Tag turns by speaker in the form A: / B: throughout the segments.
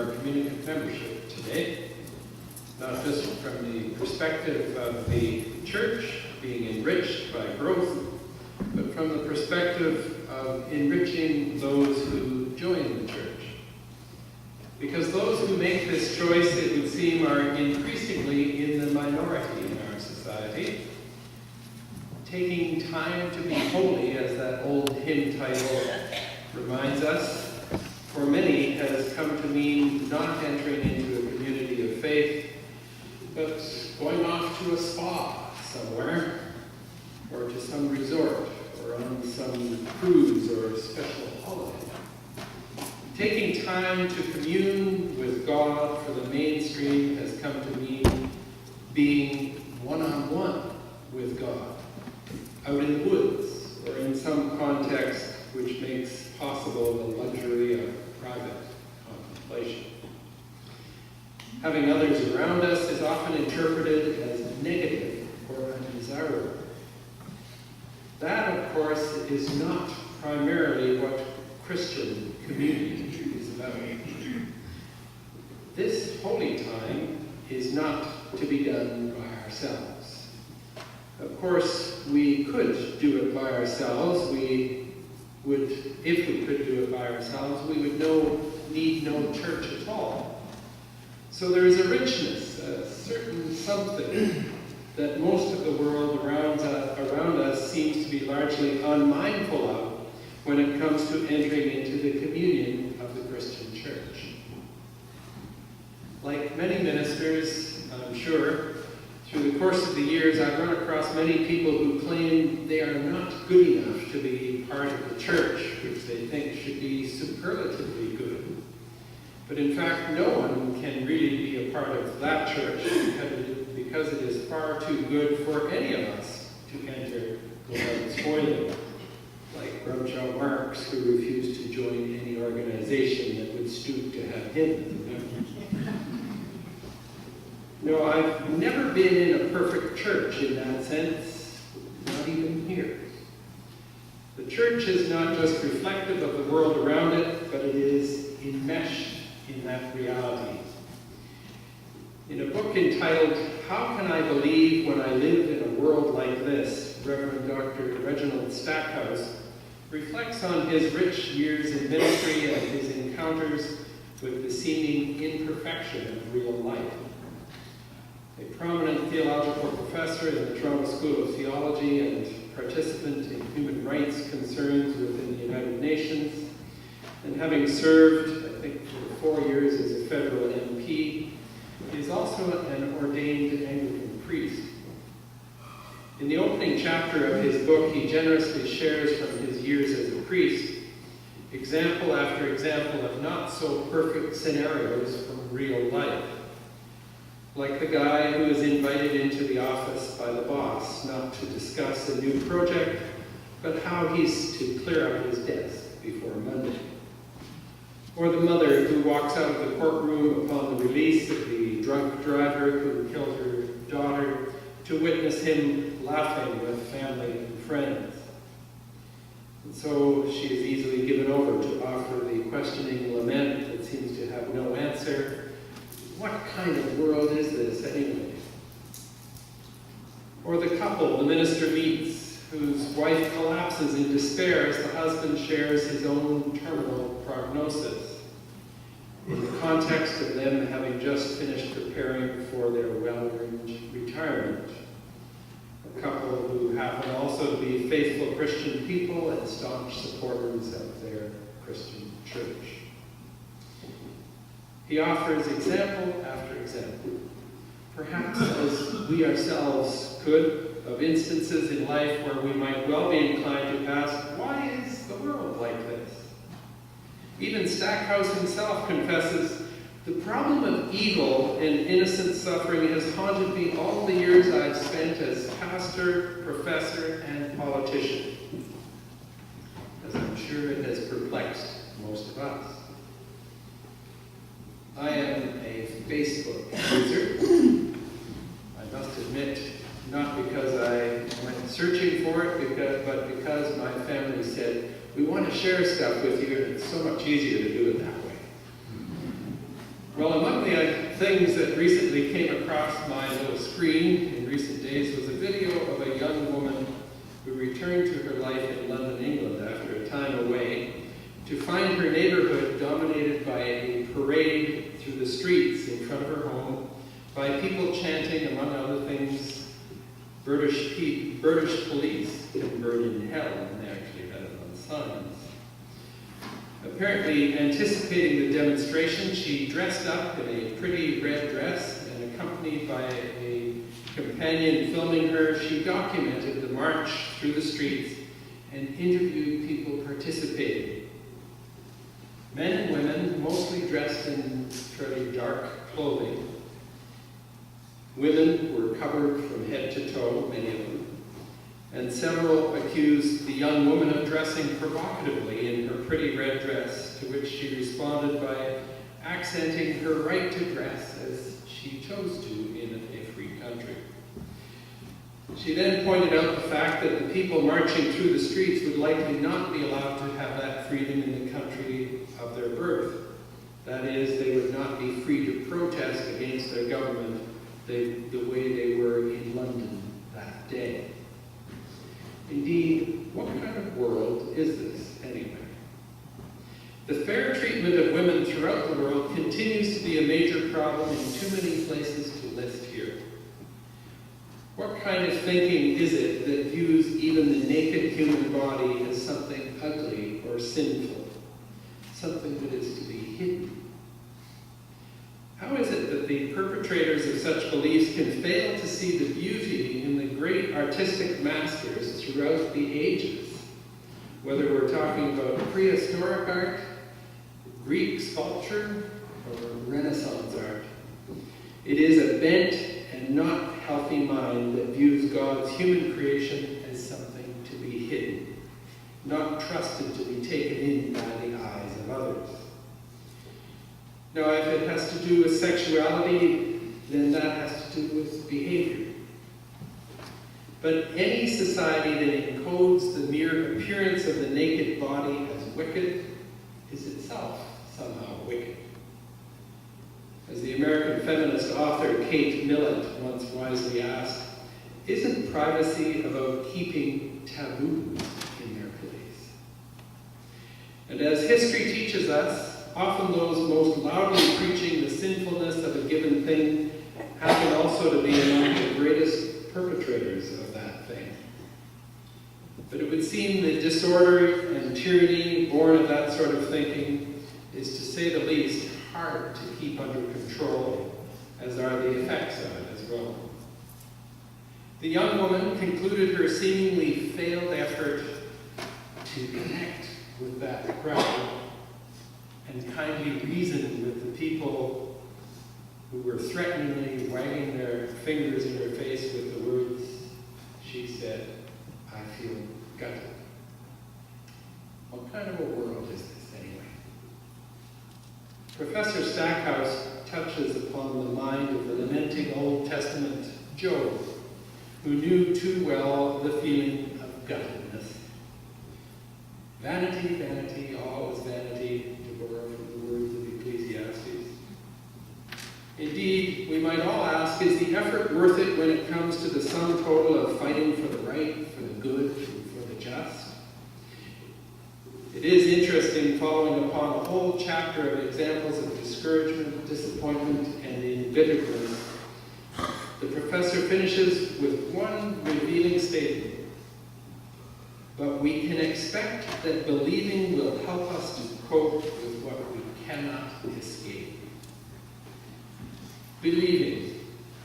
A: our community membership today, not just from the perspective of the church being enriched by growth, but from the perspective of enriching those who join the church. Because those who make this choice, it would seem, are increasingly in the minority in our society. Taking time to be holy, as that old hymn title reminds us, for many has come to mean not entering into a community of faith, but going off to a spa somewhere, or to some resort, or on some cruise or special holiday. Taking time to commune with God for the mainstream has come to mean being one-on-one with God, out in the woods, or in some context which makes possible the luxury of private contemplation. Having others around us is often interpreted as negative or undesirable. That, of course, is not primarily what Christian community is about. This holy time is not to be done by ourselves. Of course, we could do it by ourselves. If we could do it by ourselves, we would need no church at all. So there is a richness, a certain something that most of the world around us seems to be largely unmindful of when it comes to entering into the communion of the Christian church. Like many ministers, I'm sure, through the course of the years, I've run across many people who claim they are not good enough to be part of the church, which they think should be superlatively good. But in fact, no one can really be a part of that church because it is far too good for any of us to enter without spoiling, like Groucho Marx, who refused to join any organization that would stoop to have him. No, I've never been in a perfect church in that sense, not even here. The church is not just reflective of the world around it, but it is enmeshed in that reality. In a book entitled, How Can I Believe When I Live in a World Like This?, Reverend Dr. Reginald Stackhouse reflects on his rich years in ministry and his encounters with the seeming imperfection of real life. A prominent theological professor in the Toronto School of Theology and participant in human rights concerns within the United Nations, and having served, I think, for 4 years as a federal MP, he is also an ordained Anglican priest. In the opening chapter of his book, he generously shares from his years as a priest, example after example of not so perfect scenarios from real life. Like the guy who is invited into the office by the boss, not to discuss a new project, but how he's to clear out his desk before Monday. Or the mother who walks out of the courtroom upon the release of the drunk driver who killed her daughter to witness him laughing with family and friends. And so she is easily given over to offer the questioning lament that seems to have no answer. What kind of world is this anyway? Or the couple the minister meets, whose wife collapses in despair as the husband shares his own terminal prognosis, in the context of them having just finished preparing for their well-earned retirement. A couple who happen also to be faithful Christian people and staunch supporters of their Christian church. He offers example after example, perhaps as we ourselves could, of instances in life where we might well be inclined to ask, why is the world like this? Even Stackhouse himself confesses, the problem of evil and innocent suffering has haunted me all the years I've spent as pastor, professor, and politician, as I'm sure it has perplexed most of us. I am a Facebook user. I must admit, not because I went searching for it, but because my family said, we want to share stuff with you, and it's so much easier to do it that way. Well, among the things that recently came across my little screen in recent days was a video of a young woman who returned to her life in London, England after a time away to find her neighborhood dominated by a parade through the streets in front of her home by people chanting, among other things, British police can burn in hell, and they actually had it on signs. Apparently anticipating the demonstration, she dressed up in a pretty red dress and accompanied by a companion filming her, she documented the march through the streets and interviewed people participating. Men and women, mostly dressed in fairly dark clothing. Women were covered from head to toe, many of them, and several accused the young woman of dressing provocatively in her pretty red dress, to which she responded by accenting her right to dress as she chose to in a free country. She then pointed out the fact that the people marching through the streets would likely not be allowed to have that freedom in the country of their birth. That is, they would not be free to protest against their government the way they were in London that day. Indeed, what kind of world is this, anyway? The fair treatment of women throughout the world continues to be a major problem in too many places to list here. What kind of thinking is it that views even the naked human body as something ugly or sinful, something that is to be hidden? How is it that the perpetrators of such beliefs can fail to see the beauty in the great artistic masters throughout the ages? Whether we're talking about prehistoric art, Greek sculpture, or Renaissance art. It is a bent and not healthy mind that views God's human creation as something to be hidden, not trusted to be taken in by the eyes of others. Now, if it has to do with sexuality, then that has to do with behavior. But any society that encodes the mere appearance of the naked body as wicked is itself somehow wicked. As the American feminist author Kate Millett once wisely asked, isn't privacy about keeping taboos in their place? And as history teaches us, often those most loudly preaching the sinfulness of a given thing happen also to be among the greatest perpetrators of that thing. But it would seem that disorder and tyranny born of that sort of thinking is, to say the least, hard to keep under control, as are the effects of it as well. The young woman concluded her seemingly failed effort to connect with that crowd and kindly reason with the people who were threateningly wagging their fingers in her face with the words, she said, "I feel gutted." What kind of a world is this anyway? Professor Stackhouse touches upon the mind of the lamenting Old Testament Job, who knew too well the feeling of guttedness. Vanity, vanity, all is vanity, to borrow from the words of Ecclesiastes. Indeed, we might all ask, is the effort worth it when it comes to the sum total of fighting for the right, for the good, and for the just? It is interesting, following upon a whole chapter of examples of discouragement, disappointment, and embitterment, the professor finishes with one revealing statement. But we can expect that believing will help us to cope with what we cannot escape. Believing,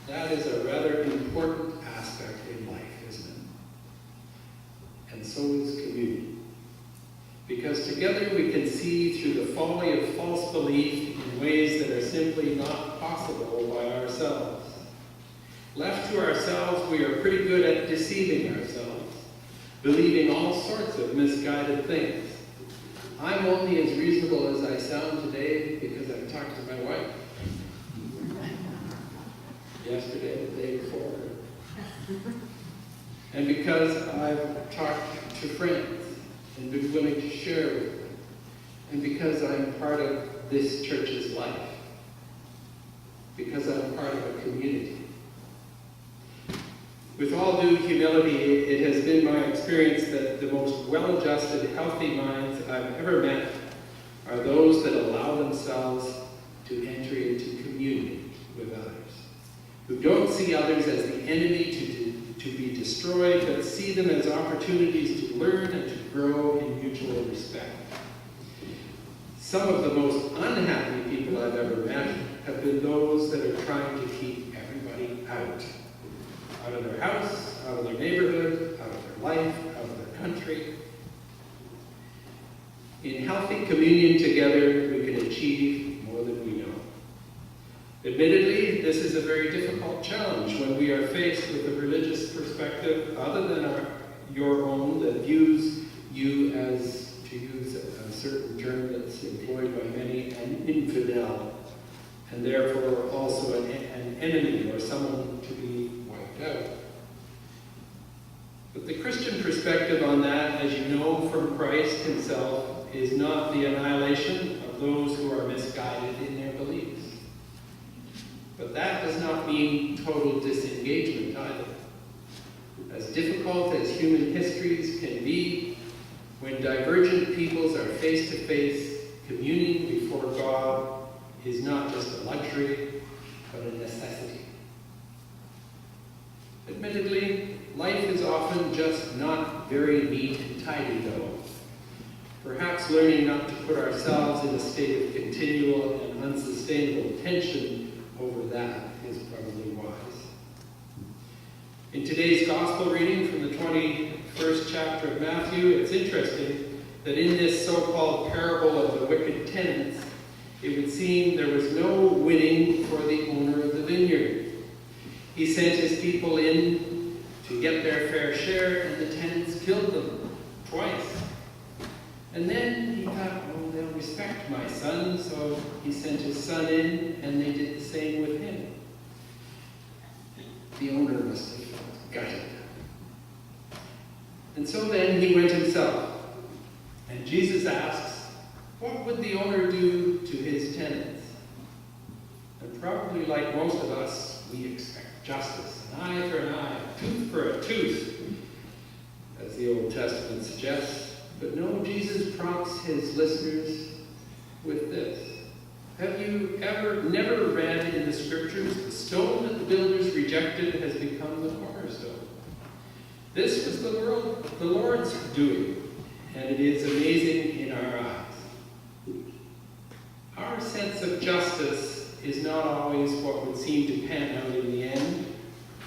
A: that is a rather important aspect in life, isn't it? And so is community. Because together we can see through the folly of false belief in ways that are simply not possible by ourselves. Left to ourselves, we are pretty good at deceiving ourselves, believing all sorts of misguided things. I'm only as reasonable as I sound today because I've talked to my wife. Yesterday, the day before. And because I've talked to friends and been willing to share with them. And because I'm part of this church's life. because I'm part of a community. With all due humility, it has been my experience that the most well-adjusted, healthy minds I've ever met are those that allow themselves to enter into communion with others, who don't see others as the enemy to be destroyed, but see them as opportunities to learn and to grow in mutual respect. Some of the most unhappy people I've ever met have been those that are trying to keep everybody out of their house, out of their neighborhood, out of their life, out of their country. In healthy communion together, we can achieve more than we know. Admittedly, this is a very difficult challenge when we are faced with a religious perspective other than your own that views you as, to use a certain term that's employed by many, an infidel, and therefore also an enemy or someone to be wiped out. But the Christian perspective on that, as you know from Christ himself, is not the annihilation of those who are misguided in their beliefs. But that does not mean total disengagement either. As difficult as human histories can be, when divergent peoples are face-to-face, communing before God is not just a luxury, but a necessity. Admittedly, life is often just not very neat and tidy, though. Perhaps learning not to put ourselves in a state of continual and unsustainable tension over that is probably wise. In today's gospel reading from the 21st chapter of Matthew, it's interesting that in this so-called parable of the wicked tenants, it would seem there was no winning for the owner of the vineyard. He sent his people in to get their fair share, and the tenants killed them twice. And then he thought, oh, they'll respect my son, so he sent his son in, and they did the same with him. The owner must have felt gutted. And so then he went himself. And Jesus asks, what would the owner do to his tenants? And probably like most of us, we expect justice, an eye for an eye, a tooth for a tooth, as the Old Testament suggests. But no, Jesus prompts his listeners with this. Have you never read in the scriptures, the stone that the builders rejected has become the cornerstone? This was the Lord's doing, and it is amazing in our eyes. Our sense of justice is not always what would seem to pan out in the end,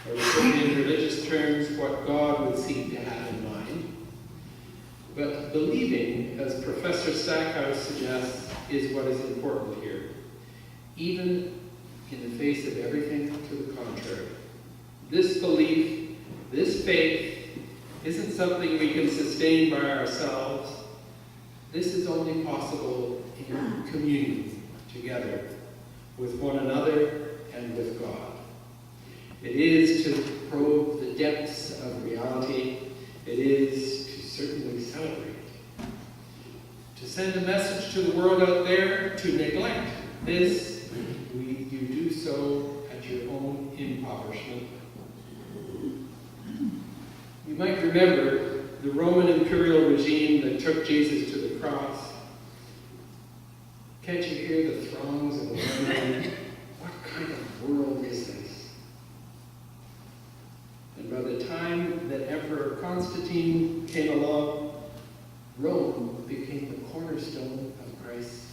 A: or put in religious terms, what God would seem to have in mind. But believing, as Professor Stackhouse suggests, is what is important here, even in the face of everything to the contrary. This belief, this faith, isn't something we can sustain by ourselves. This is only possible in communion together with one another and with God. It is to probe the depths of reality. It is to certainly celebrate. To send a message to the world out there to neglect this, you do so at your own impoverishment. You might remember the Roman imperial regime that took Jesus to the cross. Can't you hear the throngs of wondering, what kind of world is this? And by the time that Emperor Constantine came along, Rome became the cornerstone of Christ's